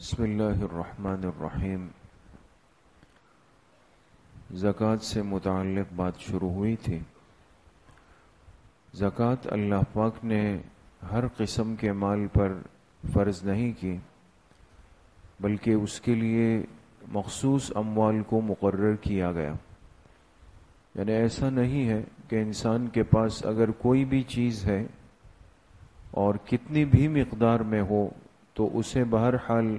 بسم اللہ الرحمن الرحیم۔ زکوٰۃ سے متعلق بات شروع ہوئی تھی۔ زکوٰۃ اللہ پاک نے ہر قسم کے مال پر فرض نہیں کی، بلکہ اس کے لیے مخصوص اموال کو مقرر کیا گیا۔ یعنی ایسا نہیں ہے کہ انسان کے پاس اگر کوئی بھی چیز ہے اور کتنی بھی مقدار میں ہو تو اسے بہرحال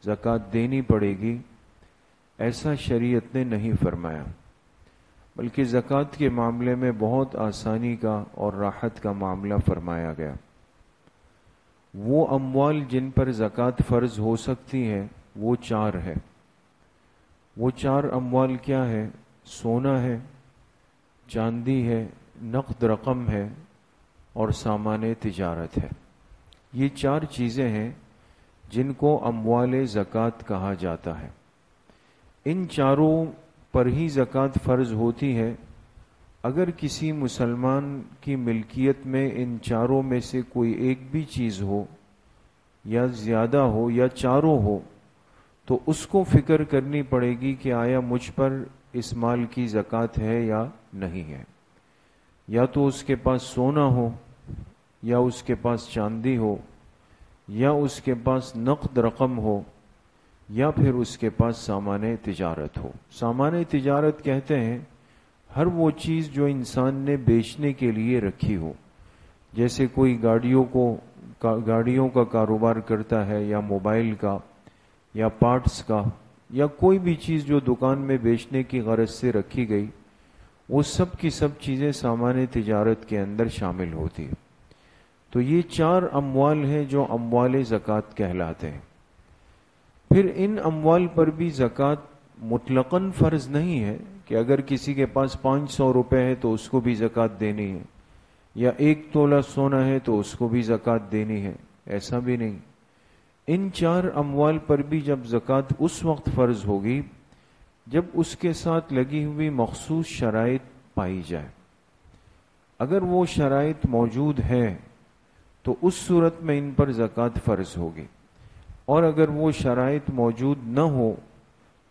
زکوٰۃ دینی پڑے گی، ایسا شریعت نے نہیں فرمایا، بلکہ زکوٰۃ کے معاملے میں بہت آسانی کا اور راحت کا معاملہ فرمایا گیا۔ وہ اموال جن پر زکوٰۃ فرض ہو سکتی ہے وہ چار ہے۔ وہ چار اموال کیا ہے؟ سونا ہے، چاندی ہے، نقد رقم ہے اور سامان تجارت ہے۔ یہ چار چیزیں ہیں جن کو اموال زکوٰۃ کہا جاتا ہے۔ ان چاروں پر ہی زکوٰۃ فرض ہوتی ہے۔ اگر کسی مسلمان کی ملکیت میں ان چاروں میں سے کوئی ایک بھی چیز ہو یا زیادہ ہو یا چاروں ہو تو اس کو فکر کرنی پڑے گی کہ آیا مجھ پر اس مال کی زکوٰۃ ہے یا نہیں ہے۔ یا تو اس کے پاس سونا ہو، یا اس کے پاس چاندی ہو، یا اس کے پاس نقد رقم ہو، یا پھر اس کے پاس سامان تجارت ہو۔ سامان تجارت کہتے ہیں ہر وہ چیز جو انسان نے بیچنے کے لیے رکھی ہو، جیسے کوئی گاڑیوں کا کاروبار کرتا ہے، یا موبائل کا، یا پارٹس کا، یا کوئی بھی چیز جو دکان میں بیچنے کی غرض سے رکھی گئی، وہ سب کی سب چیزیں سامان تجارت کے اندر شامل ہوتی ہیں۔ تو یہ چار اموال ہیں جو اموال زکوٰۃ کہلاتے ہیں۔ پھر ان اموال پر بھی زکوٰۃ مطلقاً فرض نہیں ہے کہ اگر کسی کے پاس 500 روپے ہے تو اس کو بھی زکوٰۃ دینی ہے، یا 1 تولہ سونا ہے تو اس کو بھی زکوٰۃ دینی ہے، ایسا بھی نہیں۔ ان چار اموال پر بھی جب زکوٰۃ اس وقت فرض ہوگی جب اس کے ساتھ لگی ہوئی مخصوص شرائط پائی جائے۔ اگر وہ شرائط موجود ہیں تو اس صورت میں ان پر زکوٰۃ فرض ہوگی، اور اگر وہ شرائط موجود نہ ہو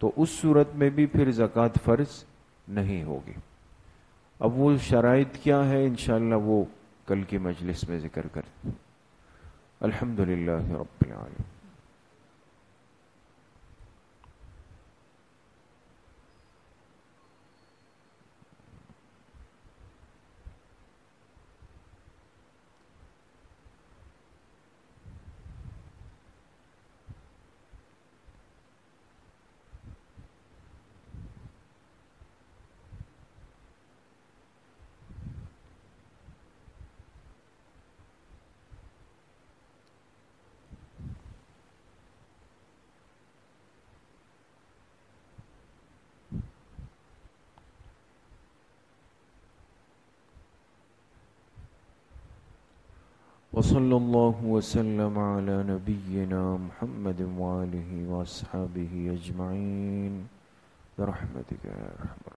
تو اس صورت میں بھی پھر زکوٰۃ فرض نہیں ہوگی۔ اب وہ شرائط کیا ہے انشاءاللہ وہ کل کی مجلس میں ذکر کریں۔ الحمدللہ رب العالمین۔ وصلی اللہ وسلم علی نبینا محمد وآلہ واصحابہ اجمعین برحمتک یا ارحم الراحمین۔